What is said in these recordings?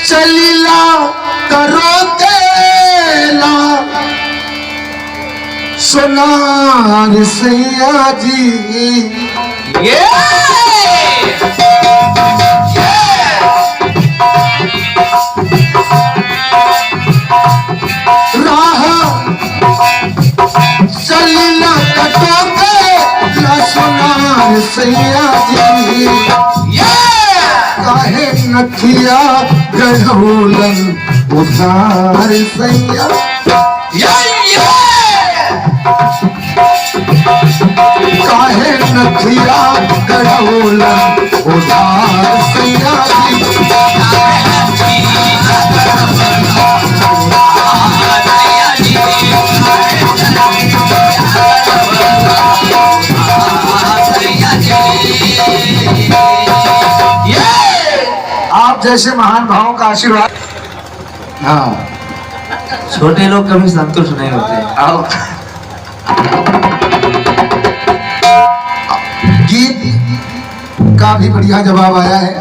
चलीला करो तेला सोनार सैया जी राह चलीला कटो तेला सोनार सैया जी काहे नथिया गढ़ौलन उधार सैया काहे नथिया गढ़ौलन उधार सैया जी आप जैसे महान भावों का आशीर्वाद। हाँ, छोटे लोग कभी संतुष्ट नहीं होते। आओ गीत का भी बढ़िया जवाब आया है,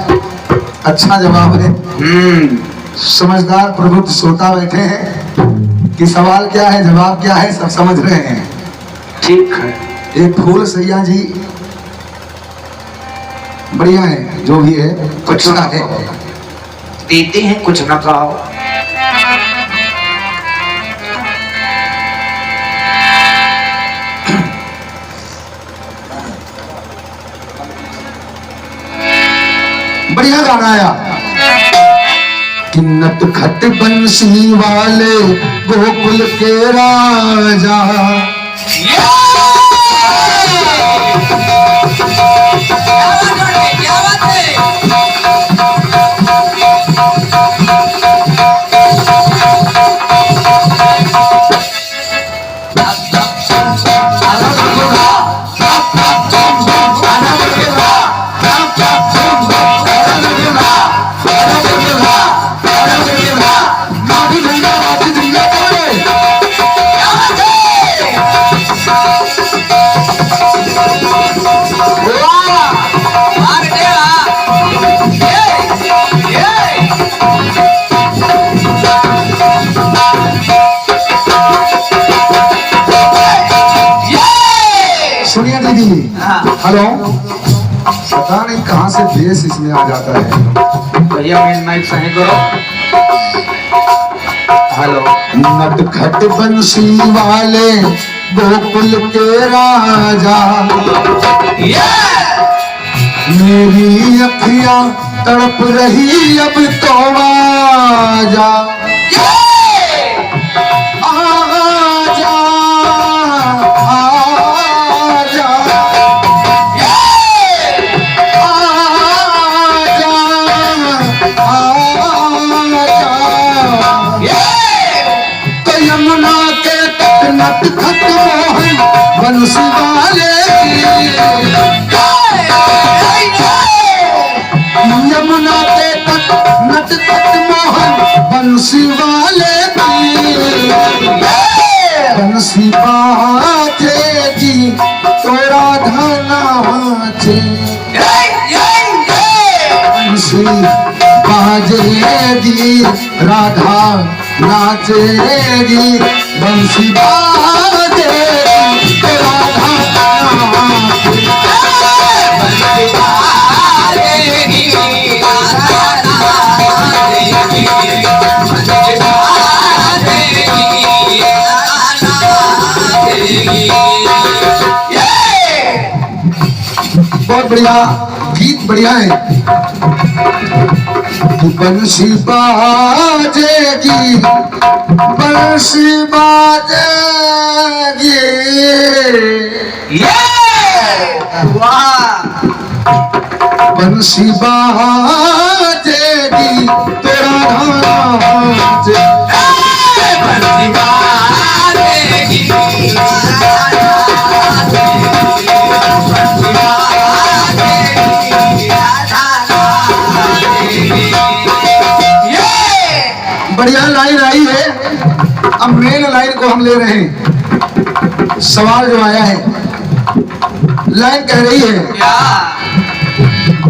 अच्छा जवाब है। समझदार प्रबुद्ध श्रोता बैठे हैं कि सवाल क्या है जवाब क्या है सब समझ रहे हैं। ठीक है, एक फूल सैया जी बढ़िया है, जो भी है अच्छा है, देते हैं कुछ न खाओ। बढ़िया गाना आया। किन्नत खट बंसी वाले गोकुल के राजा सुनिए दीदी। हेलो, पता नहीं कहाँ से बेस इसमें आ जाता है। भैया मेन माइक सही करो। हेलो, नट खट बंसी वाले गोकुल के राजा मेरी अखियां तड़प रही अब तो आजा आजा आजा तो यमुना के तट नट खट मोहन बंसी वाले यमुना के तट नट खट मोहन बंसी वाले बंसी बाजेगी तो राधा नाचे बंसी बाजेगी राधा नाचेगी बंसी बाजेगी तो राधा नाचेगी बहुत बढ़िया गीत, बढ़िया है। बंसी बाजेगी बंसी बाजेगी बंसी बाजेगी तेरा नाच बढ़िया लाइन आई है। अब मेन लाइन को हम ले रहे हैं। सवाल जो आया है, लाइन कह रही है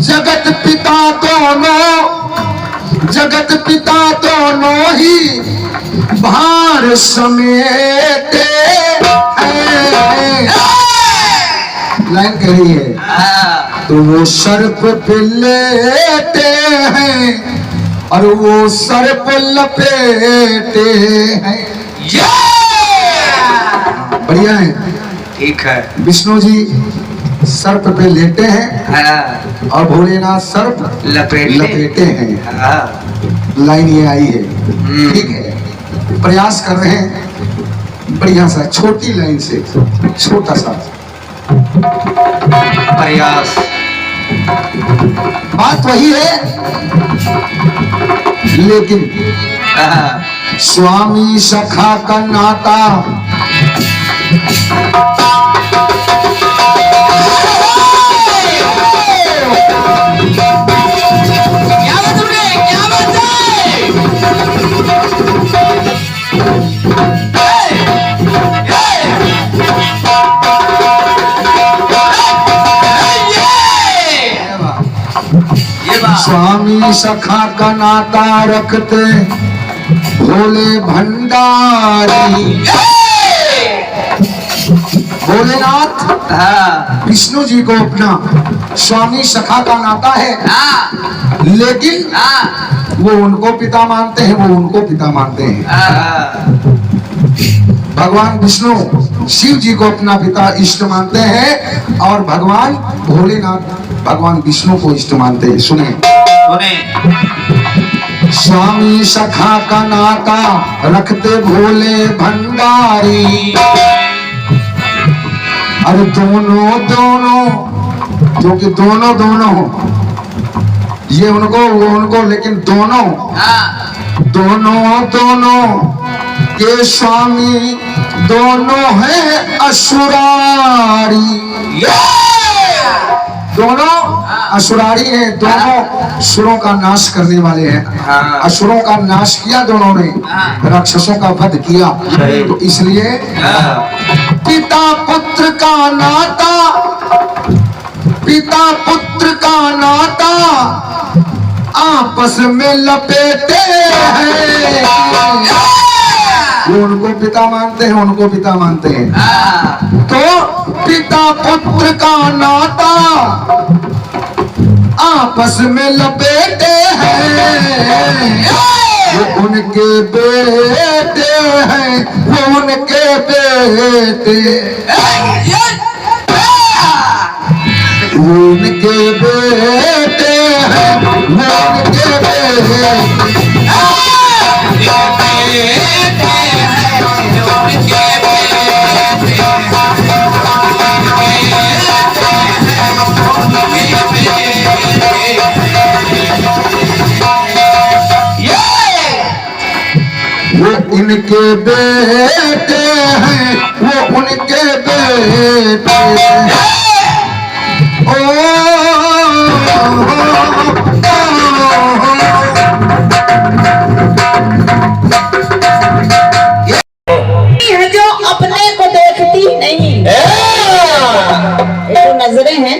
जगत पिता दोनों जगत पिता दोनों ही भार समेटे हैं। लाइन कह रही है तो वो सर्प पे लेटे हैं और वो सर्प लपेटे हैं। बढ़िया है। ठीक है। विष्णु जी सर्प पे लेटे हैं और भोलेनाथ सर्प लपेटे हैं। लाइन ये आई है। ठीक है, प्रयास कर रहे हैं बढ़िया सा, छोटी लाइन से छोटा सा प्रयास। बात वही है, लेकिन स्वामी सखा का नाता स्वामी सखा का नाता रखते भोले भंडारी। भोलेनाथ विष्णु जी को अपना स्वामी सखा का नाता है, लेकिन वो उनको पिता मानते हैं, वो उनको पिता मानते हैं। भगवान विष्णु शिव जी को अपना पिता इष्ट मानते हैं और भगवान भोलेनाथ भगवान विष्णु को इष्ट मानते हैं। सुने स्वामी सखा का नाता रखते भोले भंडारी। अरे दोनों दोनों, जो कि दोनों दोनों, ये उनको वो उनको, लेकिन दोनों दोनों दोनों के स्वामी दोनों हैं असुरारी। दोनों असुरारी हैं, दोनों सुरों का नाश करने वाले हैं। असुरों का नाश किया दोनों ने, राक्षसों का वध किया। तो इसलिए पिता पुत्र का नाता, पिता पुत्र का नाता आपस में लपेटे हैं। वो उनको पिता मानते हैं, उनको पिता मानते हैं। तो पिता पुत्र का नाता आपस में लपेटे हैं। वो उनके बेटे हैं, वो उनके बेटे, वो उनके बेटे हैं, वो उनके बेटे। वो इनके बेटे हैं, वो उनके बेटे। है जो अपने को देखती नहीं। ये जो नजरें हैं,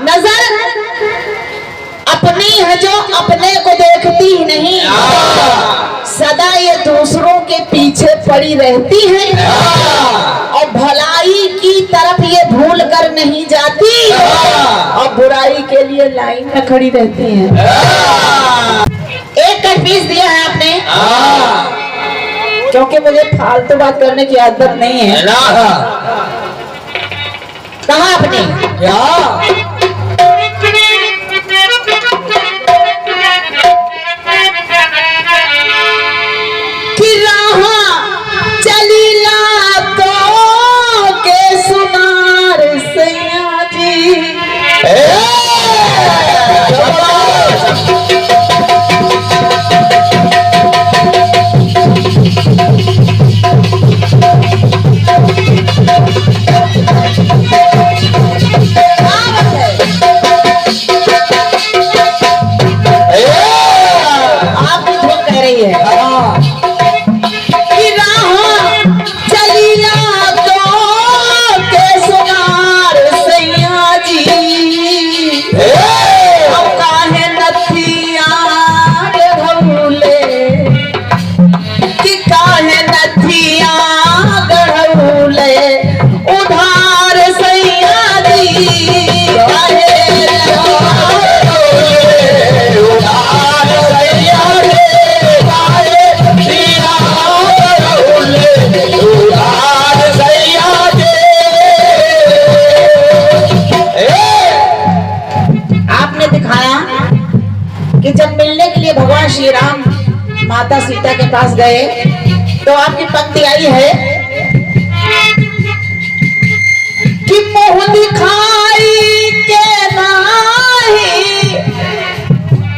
नजर अपनी है जो अपने को देखती ही नहीं, सदा ये दूसरों के पीछे पड़ी रहती है और भलाई की तरफ ये भूल कर नहीं जाती और बुराई के लिए लाइन में खड़ी रहती है। एक कट पीस दिया है आपने, क्योंकि मुझे फालतू बात करने की आदत नहीं है। कहा आपने कि राहा चलीला तो के सुनार सैया जी। आपने दिखाया कि जब मिलने के लिए भगवान श्री राम माता सीता के पास गए तो आपकी पंक्ति आई है कि मुँह दिखाई के नाही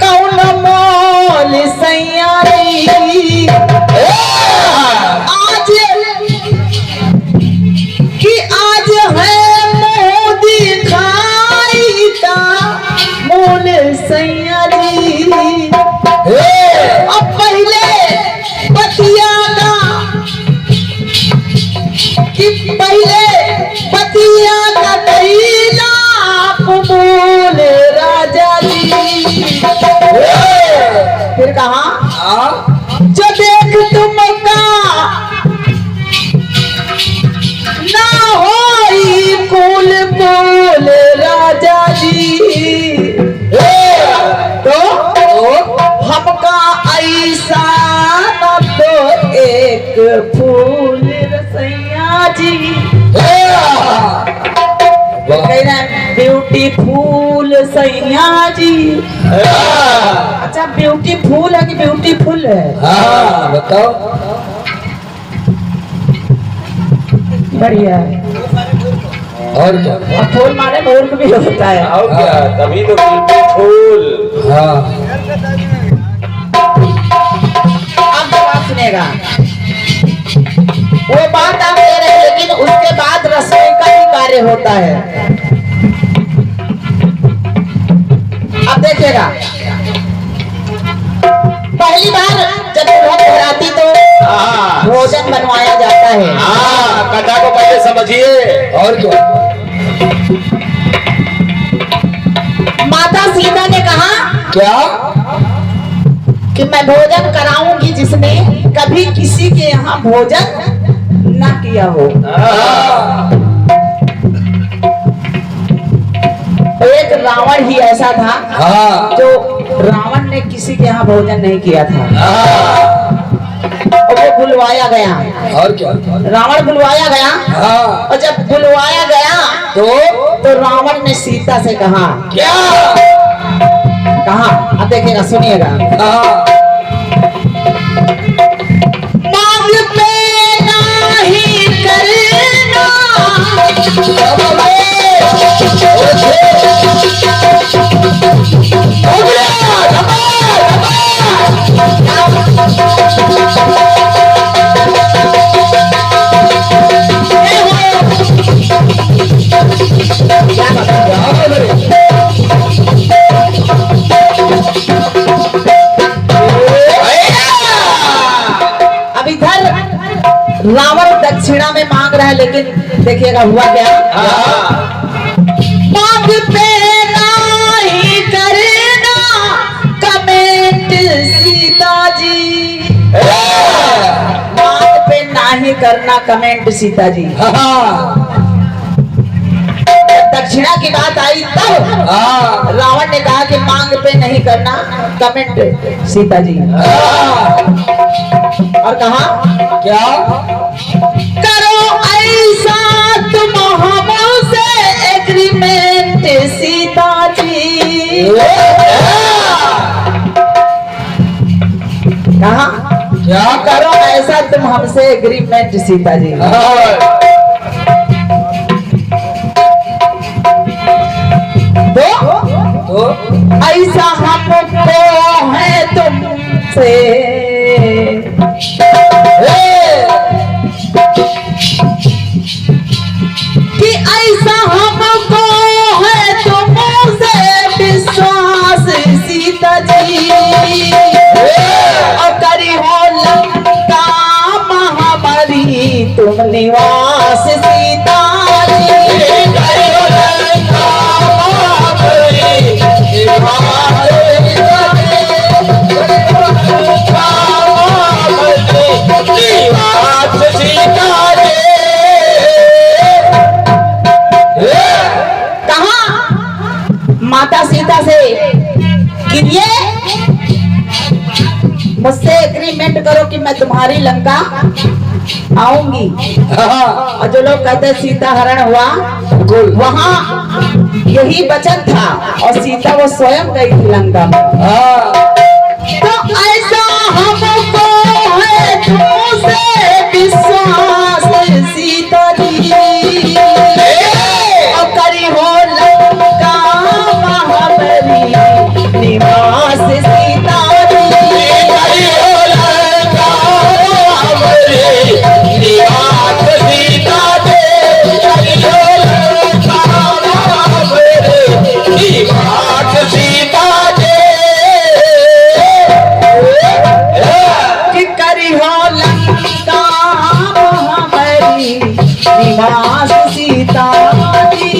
कौन मोल सैयारी आज कि आज है मुँह दिखाई का मोल सैयारी अब पहले बतियाना कि पहले बतिया का कैला बोल राजा जी फिर कहा जो देख तुमका ना होई कुल बोल राजा जी तो हमका ऐसा न तो एक फूल रसैया जी ब्यूटीफुल सैया जी। अच्छा ब्यूटीफुल है कि ब्यूटीफुल है? हाँ बताओ। बढ़िया है। और क्या? और फूल मारे मूर्ख भी होता है। और क्या? तभी तो ब्यूटीफुल। हाँ अब जवाब सुनेगा। वो बात आप दे रहे हैं लेकिन उसके बाद रसोई का भी कार्य होता है। अब देखिएगा पहली बार जब दुल्हन घराती तो भोजन बनवाया जाता है। कथा को पहले समझिए। और क्या? माता सीता ने कहा क्या कि मैं भोजन कराऊंगी जिसने कभी किसी के यहाँ भोजन ना किया हो। एक रावण ही ऐसा था जो रावण ने किसी के यहाँ भोजन नहीं किया था और वो बुलवाया गया। और क्या? रावण बुलवाया गया और जब बुलवाया गया तो रावण ने सीता से कहा क्या? कहा अब देखिएगा सुनिएगा। मांग पे नहीं करना अब इधर रावण दक्षिणा में मांग रहा है लेकिन देखिएगा हुआ क्या। मांग पे नहीं करना कमेंट सीता जी। मांग पे नहीं करना कमेंट सीता जी। दक्षिणा की बात आई तब रावण ने कहा कि मांग पे नहीं करना कमेंट सीता जी। और कहा क्या? करो ऐसा तुम हमसे एग्रीमेंट सीता जी। कहा क्या? करो ऐसा तुम हमसे एग्रीमेंट सीता जी। तो ऐसा हमको है तुमसे कि ऐसा हमको है तुमसे विश्वास सीता जी। और करी हो लंका महामारी तुम निवास सीता जी। माता सीता से कि ये मुझसे एग्रीमेंट करो कि मैं तुम्हारी लंका आऊंगी। और जो लोग कहते सीता हरण हुआ वहां यही वचन था और सीता वो स्वयं गई थी लंका में। तो ऐसा हमको है तुमसे विश्वास सीता जी, और करी हो लंका महाबली निवास सीता जी, करी हो लंका महाबली निवास सीता जी, करी हो लंका महाबली निवास सीता जी, कि करी हो लंका महाबली निवास सीता जी।